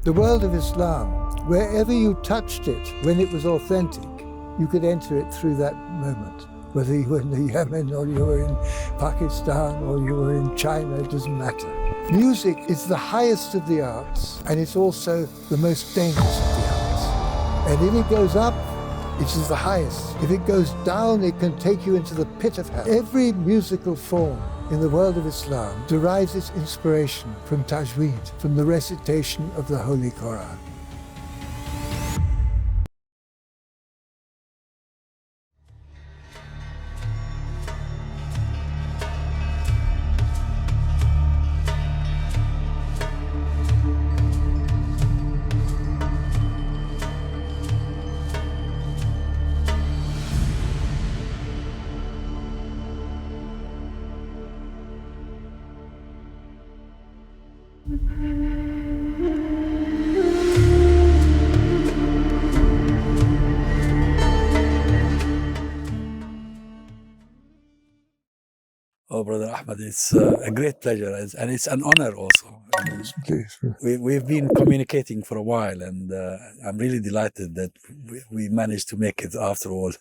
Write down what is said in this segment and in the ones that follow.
The world of Islam, wherever you touched it, when it was authentic, you could enter it through that moment. Whether you were in the Yemen or you were in Pakistan or you were in China, it doesn't matter. Music is the highest of the arts, and it's also the most dangerous of the arts. And if it goes up, it is the highest. If it goes down, it can take you into the pit of hell. Every musical form in the world of Islam derives its inspiration from Tajweed, from the recitation of the Holy Quran. Oh, Brother Ahmad, it's a great pleasure and it's an honor also. We've been communicating for a while, and I'm really delighted that we managed to make it after all.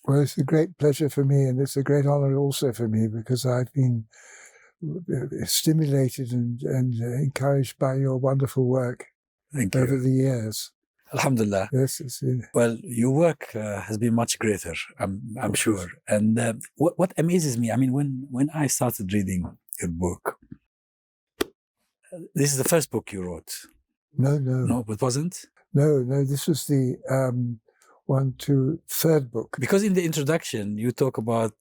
Well, it's a great pleasure for me, and it's a great honor also for me, because I've been stimulated and encouraged by your wonderful work over the years. Alhamdulillah. Yes. Well, your work has been much greater, I'm sure. And what amazes me, I mean, when I started reading your book, this is the first book you wrote. No, it wasn't? No, this was the third book. Because in the introduction, you talk about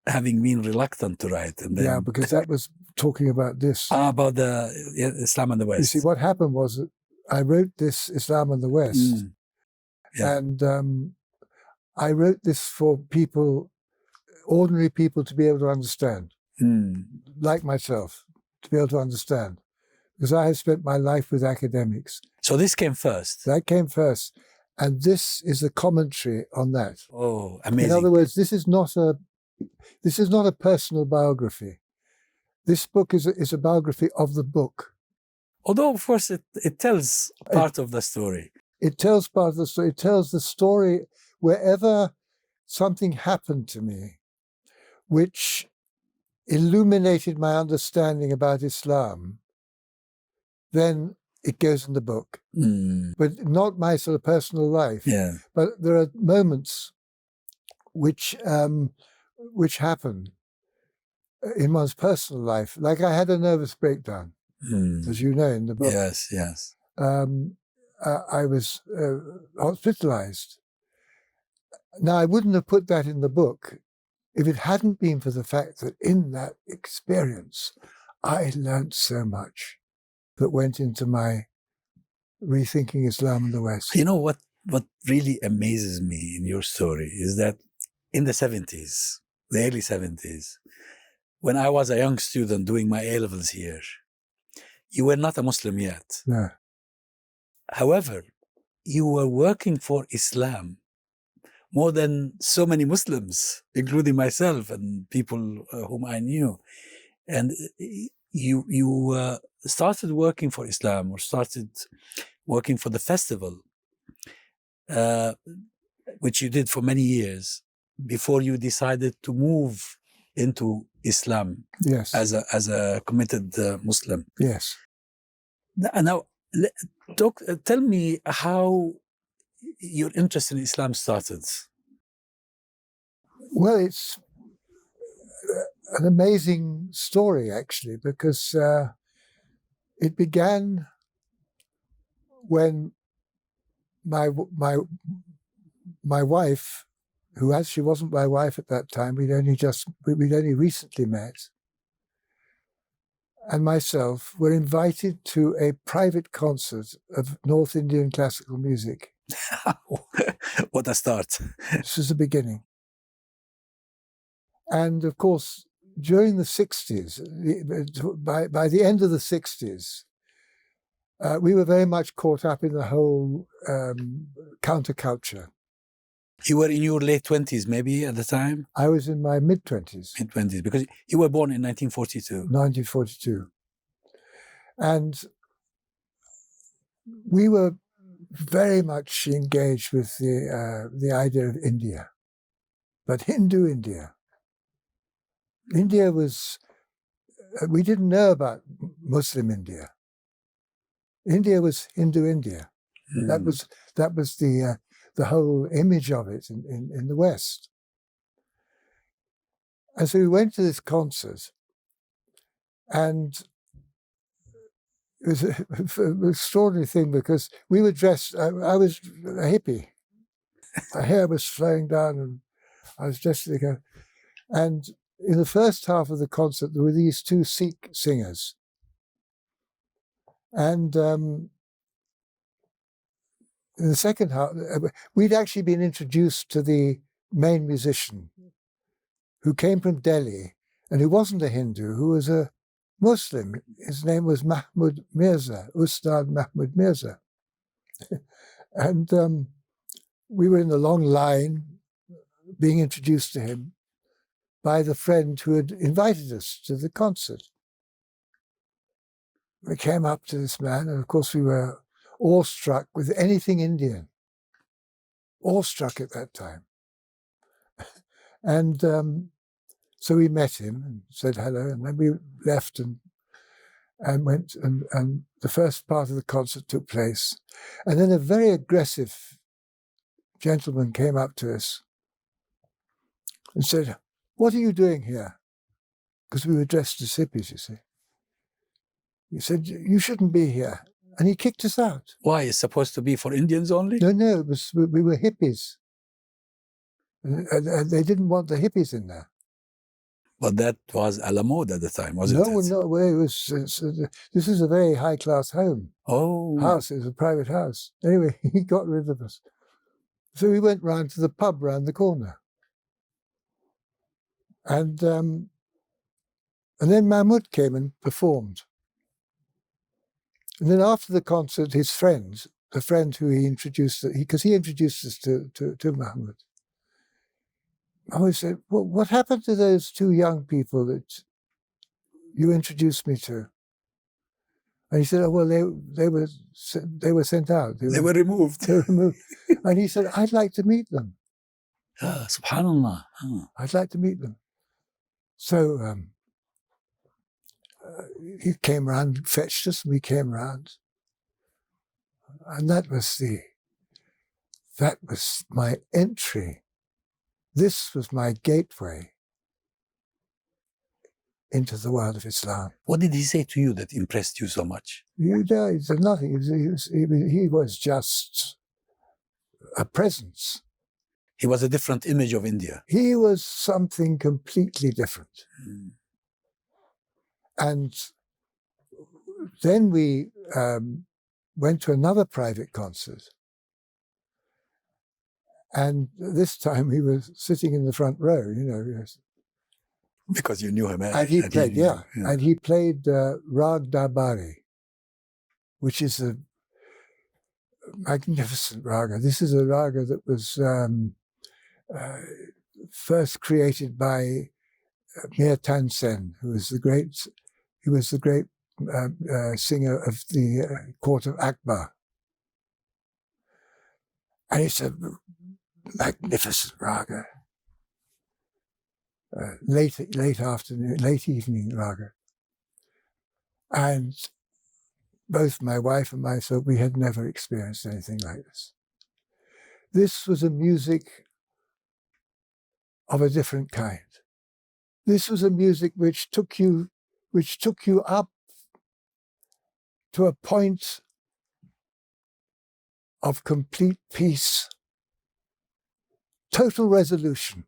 having been reluctant to write. And then, yeah, because that was talking about this. About the Islam and the West. You see, what happened was that I wrote this Islam and the West. Yeah. And I wrote this for people, ordinary people, to be able to understand, like myself, to be able to understand. Because I have spent my life with academics. So this came first? That came first. And this is a commentary on that. Oh, amazing. In other words, this is not a personal biography. This book is a biography of the book. Although, of course, it tells part of the story. It tells part of the story. It tells the story wherever something happened to me, which illuminated my understanding about Islam, then it goes in the book. But not my sort of personal life. Yeah. But there are moments which happen in one's personal life. Like I had a nervous breakdown, as you know in the book. Yes. I was hospitalized. Now, I wouldn't have put that in the book if it hadn't been for the fact that in that experience, I learned so much that went into my rethinking Islam and the West. You know what really amazes me in your story is that in the 70s, the early 70s, when I was a young student doing my A-levels here, you were not a Muslim yet. No. However, you were working for Islam more than so many Muslims, including myself and people whom I knew. And you started working for Islam, or started working for the festival, which you did for many years before you decided to move into Islam. Yes. As a committed Muslim. Yes. Now, tell me how your interest in Islam started. Well, it's an amazing story, actually, because it began when my wife, who actually wasn't my wife at that time, we'd only recently met, and myself were invited to a private concert of North Indian classical music. What a start. This was the beginning. And of course, during the 60s, by the end of the 60s, we were very much caught up in the whole counterculture. You were in your late 20s, maybe, at the time? I was in my mid-20s. Mid-20s, because you were born in 1942. 1942. And we were very much engaged with the idea of India, but Hindu India. India was, we didn't know about Muslim India. India was Hindu India. That was the whole image of it in the West. And so we went to this concert, and it was an extraordinary thing because we were dressed, I was a hippie. My hair was flowing down and I was dressed like a... And in the first half of the concert, there were these two Sikh singers. And in the second half, we'd actually been introduced to the main musician who came from Delhi and who wasn't a Hindu, who was a Muslim. His name was Mahmud Mirza, Ustad Mahmud Mirza. And we were in the long line being introduced to him by the friend who had invited us to the concert. We came up to this man, and of course we were awestruck with anything Indian. Awestruck at that time. And so we met him and said hello, and then we left and went, and the first part of the concert took place. And then a very aggressive gentleman came up to us and said, "What are you doing here?" Because we were dressed as hippies, you see. He said, "You shouldn't be here." And he kicked us out. Why? It's supposed to be for Indians only? No, it was, we were hippies. And they didn't want the hippies in there. But that was a la mode at the time, wasn't No, it? no way. This is a very high-class home. Oh. House. It was a private house. Anyway, he got rid of us. So we went round to the pub round the corner. And then Mahmud came and performed. And then after the concert, his friend, the friend who he introduced, because he introduced us to Mahmud, I always said, "Well, what happened to those two young people that you introduced me to?" And he said, "Oh, well, they were sent out. They were removed. They were removed." And he said, "I'd like to meet them." Ah, subhanallah. I'd like to meet them. So he came round, fetched us, and we came round. And that was my entry. This was my gateway into the world of Islam. What did he say to you that impressed you so much? He said nothing. He was just a presence. He was a different image of India. He was something completely different. And then we went to another private concert. And this time he was sitting in the front row, you know. Because you knew him. And he played, And he played Rag Darbari, which is a magnificent raga. This is a raga that was first created by Mir Tansen, who was the great singer of the court of Akbar. And it's a magnificent raga, late evening raga. And both my wife and myself, we had never experienced anything like this. This was a music of a different kind. This was a music which took you up to a point of complete peace, total resolution,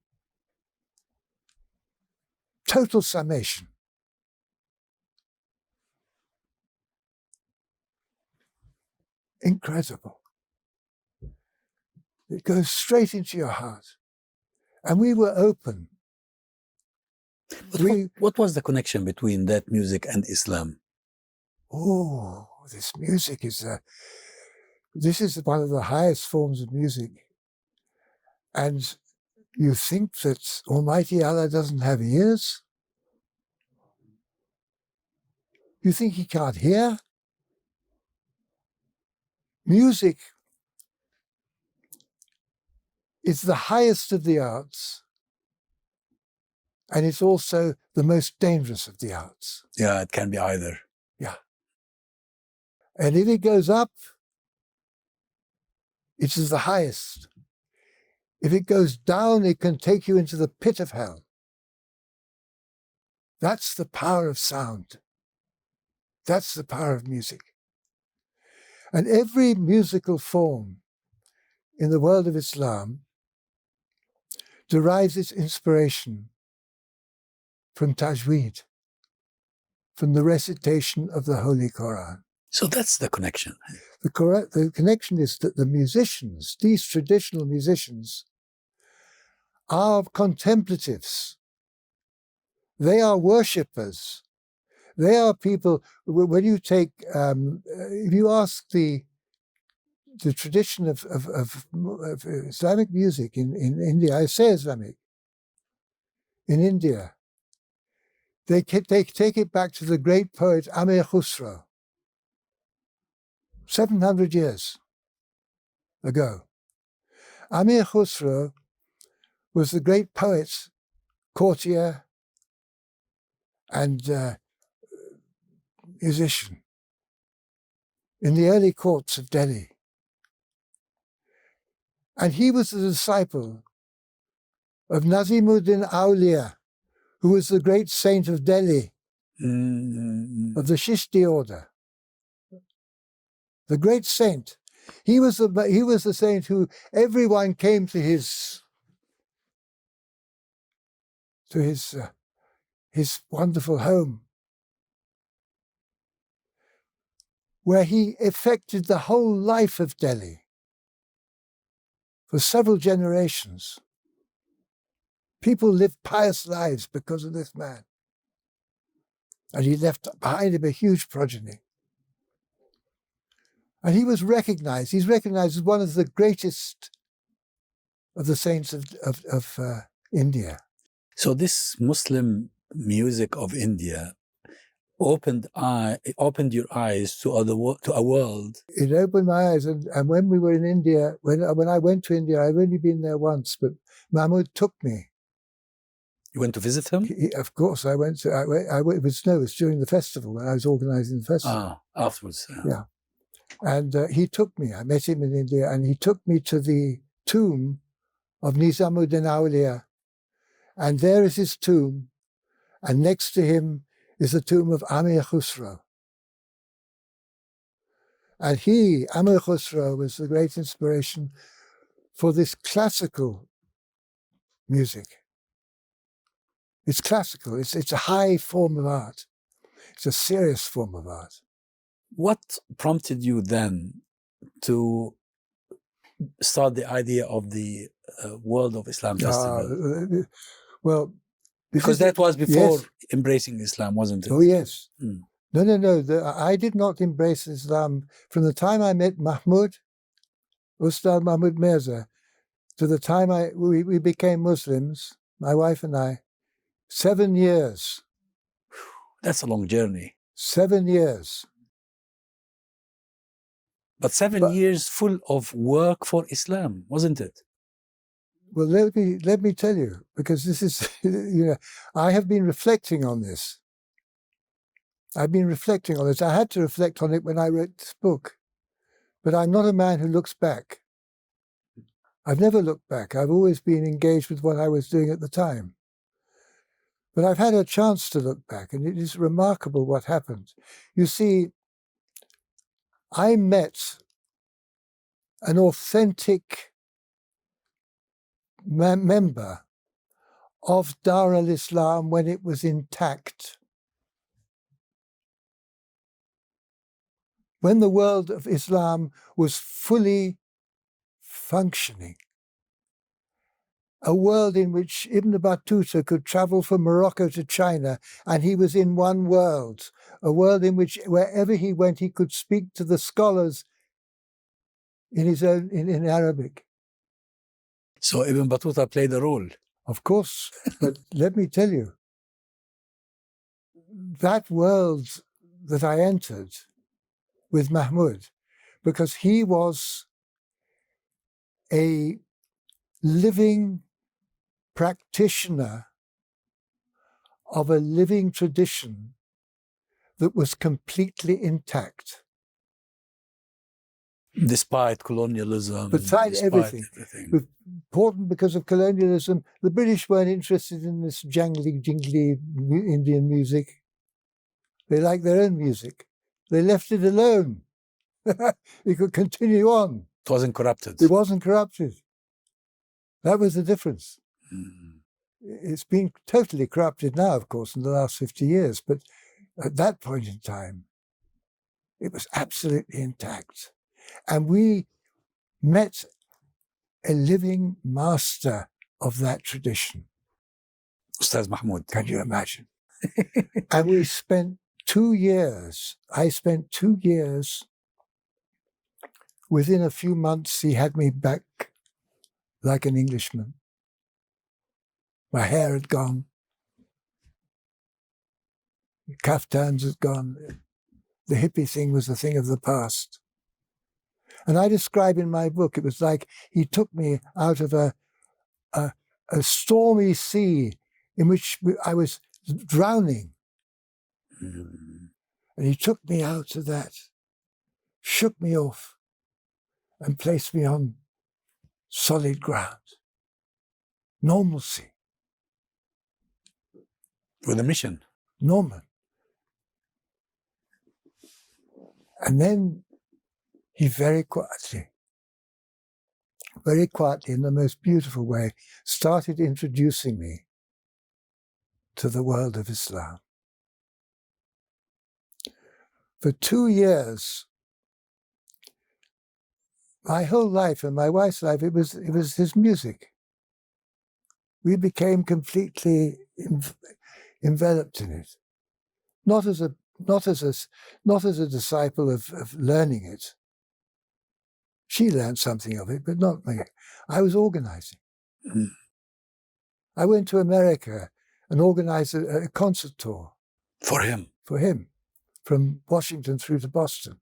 total summation. Incredible. It goes straight into your heart. And we were open. What was the connection between that music and Islam? Oh, this music is this is one of the highest forms of music. And you think that Almighty Allah doesn't have ears? You think he can't hear? Music is the highest of the arts, and it's also the most dangerous of the arts. Yeah, it can be either. Yeah. And if it goes up, it is the highest. If it goes down, it can take you into the pit of hell. That's the power of sound. That's the power of music. And every musical form in the world of Islam derives its inspiration from tajweed, from the recitation of the Holy Quran. So that's the connection. The connection is that the musicians, these traditional musicians, are contemplatives. They are worshippers. They are people, when you take, if you ask the tradition of Islamic music in India, I say Islamic, in India, they take it back to the great poet Amir Khusro, 700 years ago. Amir Khusro was the great poet, courtier, and musician in the early courts of Delhi. And he was the disciple of Nazimuddin Auliya, who was the great saint of Delhi, of the Chishti order. The great saint. He was the saint who everyone came to his wonderful home, where he affected the whole life of Delhi for several generations. People lived pious lives because of this man. And he left behind him a huge progeny. And he was recognized. He's recognized as one of the greatest of the saints of India. So this Muslim music of India opened your eyes to a world. It opened my eyes, and when we were in India, when I went to India, I've only been there once, but Mahmoud took me. You went to visit him? Of course, I went. It was during the festival when I was organising the festival. Afterwards. Yeah. And he took me. I met him in India, and he took me to the tomb of Nizamuddin Auliya. And there is his tomb, and next to him is the tomb of Amir Khusro. And Amir Khusro, was the great inspiration for this classical music. It's classical. It's a high form of art. It's a serious form of art. What prompted you then to start the idea of the World of Islam Festival? Well, because that was before yes. Embracing Islam, wasn't it? Oh, yes. Mm. No. I did not embrace Islam from the time I met Mahmoud, Ustad Mahmoud Meirzah, to the time we became Muslims, my wife and I. 7 years. That's a long journey. 7 years. But 7 years full of work for Islam, wasn't it? Well, let me tell you, because this is, I have been reflecting on this. I've been reflecting on this. I had to reflect on it when I wrote this book. But I'm not a man who looks back. I've never looked back. I've always been engaged with what I was doing at the time. But I've had a chance to look back, and it is remarkable what happened. You see, I met an authentic member of Dar al-Islam when it was intact. When the world of Islam was fully functioning. A world in which Ibn Battuta could travel from Morocco to China, and he was in one world. A world in which wherever he went, he could speak to the scholars in his own in Arabic. So Ibn Battuta played a role. Of course, but let me tell you, that world that I entered with Mahmoud because he was a living practitioner of a living tradition that was completely intact. Despite colonialism. Despite everything. Important because of colonialism. The British weren't interested in this jangly, jingly Indian music. They liked their own music. They left it alone. It could continue on. It wasn't corrupted. It wasn't corrupted. That was the difference. It's been totally corrupted now, of course, in the last 50 years. But at that point in time, it was absolutely intact. And we met a living master of that tradition. Ustaz Mahmoud. Can you imagine? And we spent 2 years. I spent 2 years. Within a few months, he had me back like an Englishman. My hair had gone. The kaftans had gone. The hippie thing was a thing of the past. And I describe in my book, it was like he took me out of a stormy sea in which I was drowning. And he took me out of that, shook me off, and placed me on solid ground. Normalcy. With a mission. Normal. And then he very quietly, in the most beautiful way, started introducing me to the world of Islam. For 2 years, my whole life and my wife's life, it was his music. We became completely enveloped in it, not as a disciple of learning it. She learned something of it, but not me. I was organizing. I went to America and organized a concert tour. For him? For him, from Washington through to Boston.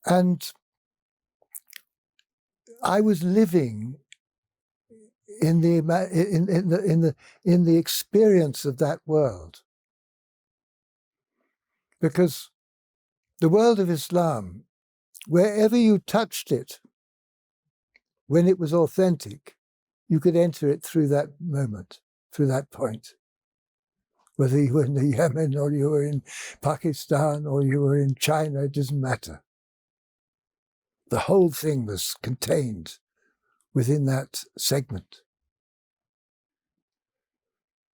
And I was living in the experience of that world. Because the world of Islam, wherever you touched it, when it was authentic, you could enter it through that moment, through that point. Whether you were in the Yemen or you were in Pakistan or you were in China, it doesn't matter. The whole thing was contained within that segment.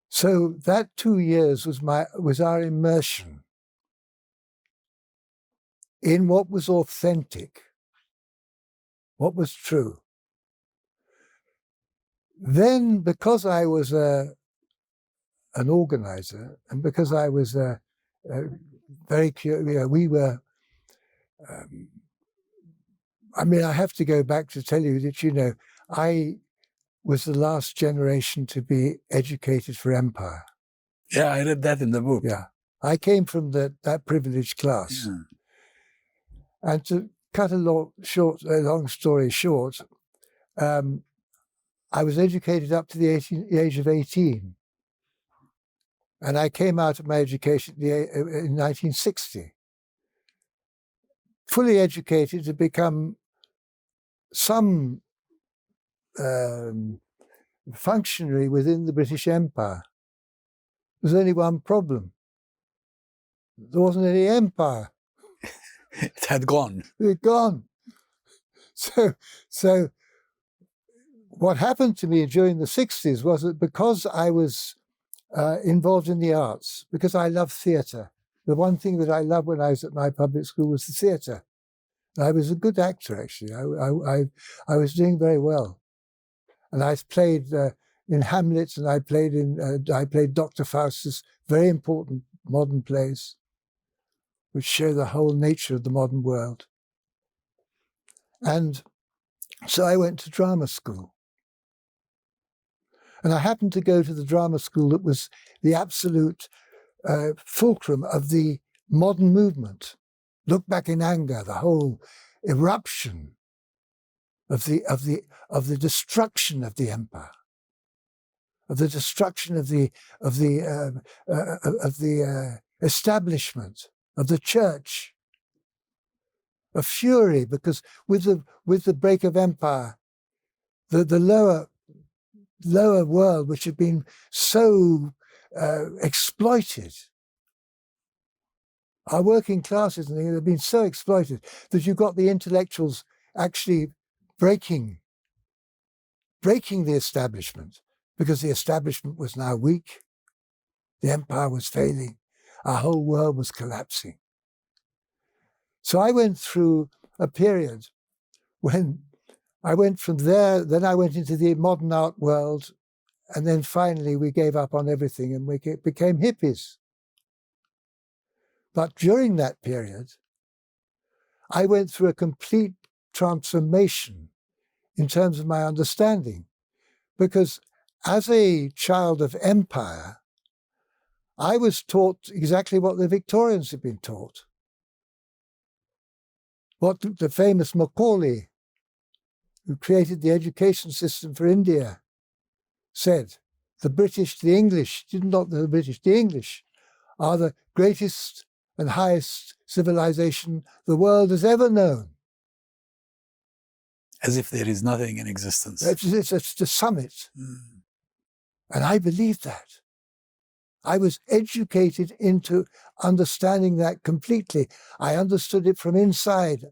So that 2 years was our immersion in what was authentic, what was true. Then, because I was an organizer, and because I was very curious, we were. I have to go back to tell you that I was the last generation to be educated for empire. Yeah, I read that in the book. Yeah, I came from that privileged class. Yeah. And to cut a long story short, I was educated up to the age of 18. And I came out of my education in 1960. Fully educated to become some functionary within the British Empire. There's only one problem. There wasn't any empire. It had gone. It had gone. So what happened to me during the 60s was that because I was involved in the arts, because I love theatre, the one thing that I loved when I was at my public school was the theatre. I was a good actor, actually. I was doing very well. And I played in Hamlet, and I played Dr. Faustus, very important modern plays, which show the whole nature of the modern world. And so I went to drama school. And I happened to go to the drama school that was the absolute fulcrum of the modern movement, look back in anger, the whole eruption of the destruction of the empire, of the destruction of the establishment, of the church, of fury, because with the break of empire, the lower world, which had been so exploited, our working classes and things have been so exploited that you got the intellectuals actually breaking the establishment, because the establishment was now weak, the empire was failing, our whole world was collapsing. So I went through a period when I went from there, then I went into the modern art world, and then finally we gave up on everything and we became hippies. But during that period, I went through a complete transformation in terms of my understanding, because as a child of empire, I was taught exactly what the Victorians had been taught. What the famous Macaulay, who created the education system for India, said, the English are the greatest and highest civilization the world has ever known. As if there is nothing in existence. It's the summit. Mm. And I believed that. I was educated into understanding that completely. I understood it from inside.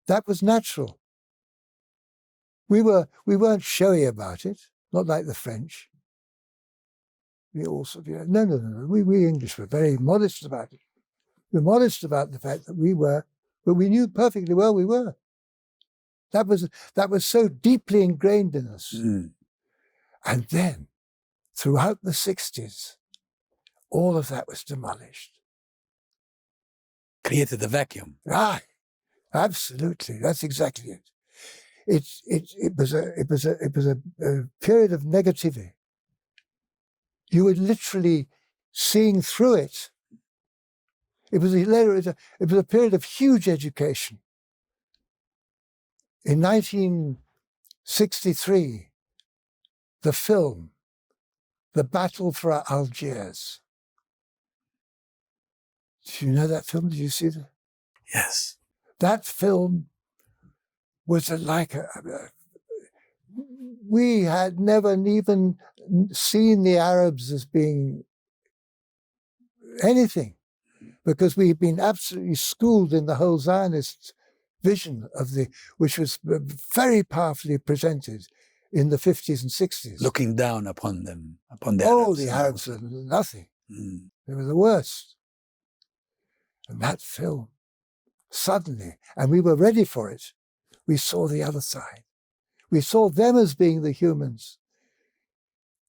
That was natural. We weren't showy about it, not like the French. We also, no. We English were very modest about it. We were modest about the fact that we were, but we knew perfectly well we were. That was so deeply ingrained in us. Mm. And then, throughout the 60s, all of that was demolished. Created a vacuum. Right, absolutely. That's exactly it. It was a period of negativity. You were literally seeing through it. It was a period of huge education. In 1963, the film, The Battle for Algiers. Do you know that film? Did you see that? Yes. That film was we had never even seen the Arabs as being anything, because we had been absolutely schooled in the whole Zionist vision which was very powerfully presented in the 50s and 60s. Looking down upon them, upon the Arabs. Oh, the Arabs were nothing. Mm. They were the worst. And that film, suddenly, and we were ready for it, we saw the other side. We saw them as being the humans.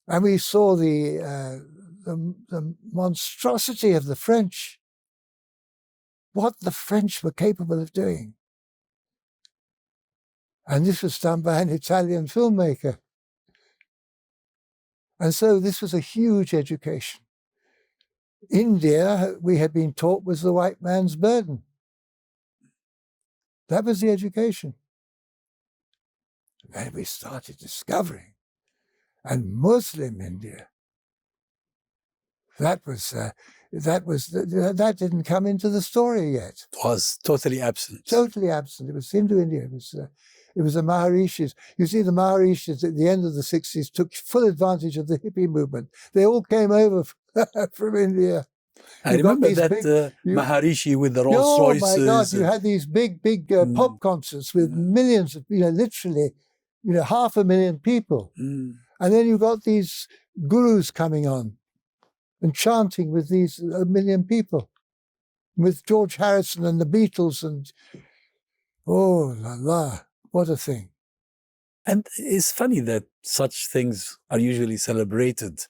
And we saw the monstrosity of the French, what the French were capable of doing. And this was done by an Italian filmmaker. And so this was a huge education. India, we had been taught, was the white man's burden. That was the education. And then we started discovering. And Muslim India, that didn't come into the story yet. It was totally absent. Totally absent. It was Hindu India. It was the Maharishis. You see, the Maharishis at the end of the 60s took full advantage of the hippie movement. They all came over from India. I remember that Maharishi with the Rolls Royces. Oh my God! You had these big pop concerts with millions of, literally, 500,000 people, and then you got these gurus coming on and chanting with these 1 million people, with George Harrison and the Beatles, and oh la la, what a thing! And it's funny that such things are usually celebrated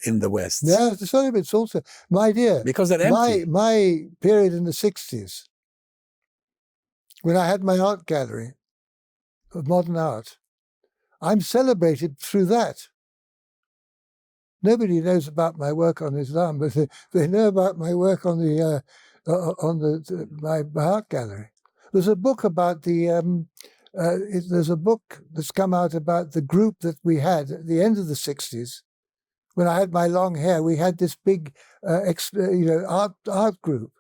in the West. Yeah, the celebrates also. My dear, because they're empty. My period in the 60s, when I had my art gallery of modern art, I'm celebrated through that. Nobody knows about my work on Islam, but they know about my work on the my art gallery. There's a book about there's a book that's come out about the group that we had at the end of the 60s. When I had my long hair, we had this big art group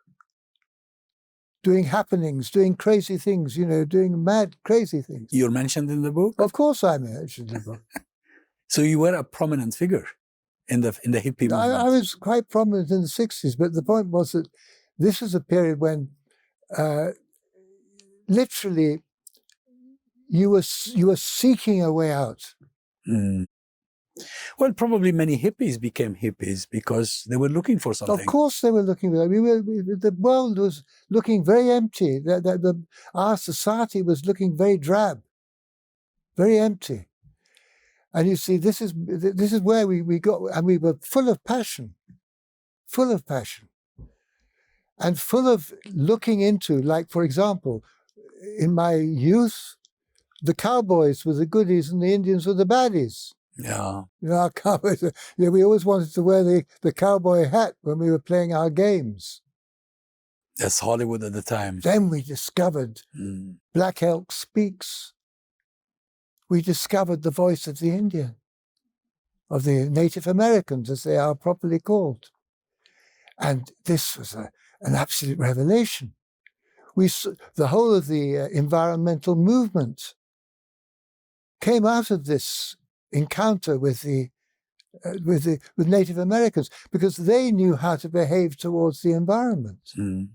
doing happenings, doing crazy things, doing mad, crazy things. You're mentioned in the book? Of course I'm mentioned in the book. So you were a prominent figure in the hippie movement. I was quite prominent in the 60s, but the point was that this was a period when literally you were seeking a way out. Mm. Well, probably many hippies became hippies because they were looking for something. Of course they were looking for that. The world was looking very empty. Our society was looking very drab, very empty. And you see, this is where we got, and we were full of passion, and full of looking into, like, for example, in my youth, the cowboys were the goodies and the Indians were the baddies. Yeah. Our cowboys, we always wanted to wear the cowboy hat when we were playing our games. That's Hollywood at the time. Then we discovered Black Elk Speaks. We discovered the voice of the Indian, of the Native Americans, as they are properly called. And this was an absolute revelation. The whole of the environmental movement came out of this encounter with Native Americans, because they knew how to behave towards the environment. Mm.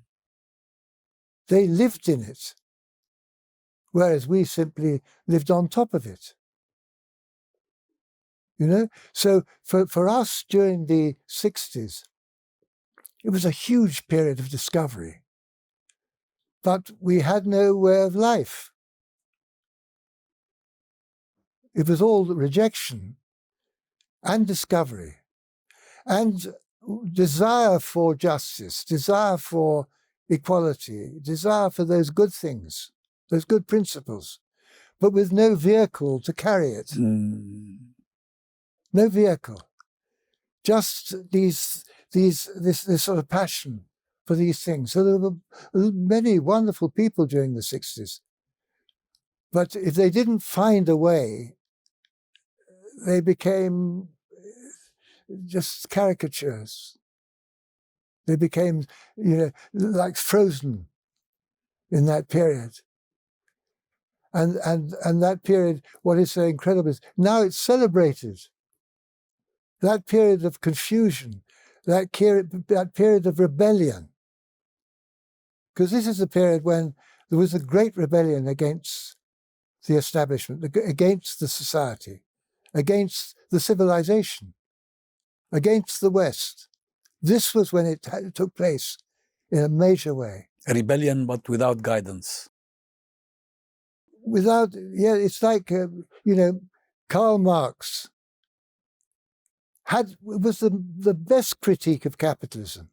They lived in it, whereas we simply lived on top of it. So for us during the 60s, it was a huge period of discovery. But we had no way of life. It was all rejection and discovery and desire for justice, desire for equality, desire for those good things, those good principles, but with no vehicle to carry it. Mm. No vehicle. Just this sort of passion for these things. So there were many wonderful people during the 60s. But if they didn't find a way, they became just caricatures. They became, like frozen in that period. And that period, what is so incredible is now it's celebrated. That period of confusion, that period of rebellion. Because this is a period when there was a great rebellion against the establishment, against the society, against the civilization, against the West. This was when it took place in a major way. A rebellion, but without guidance. It's like, Karl Marx was the best critique of capitalism.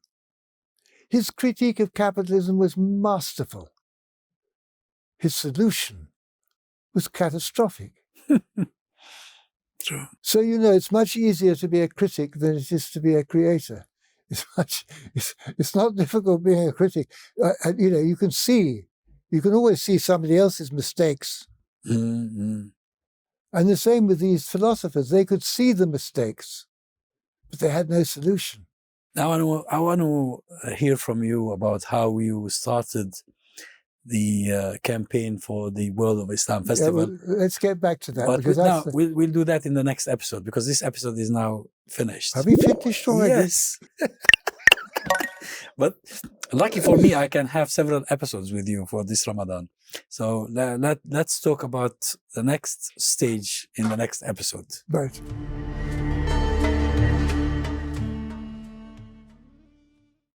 His critique of capitalism was masterful. His solution was catastrophic. True. So, it's much easier to be a critic than it is to be a creator. It's not difficult being a critic. You can always see somebody else's mistakes. Mm-hmm. And the same with these philosophers. They could see the mistakes, but they had no solution. Now I want to hear from you about how you started the campaign for the World of Islam Festival. Yeah, well, let's get back to that. But because we'll do that in the next episode, because this episode is now finished. Have we finished already? Yes. But lucky for me, I can have several episodes with you for this Ramadan. So let's talk about the next stage in the next episode. Right.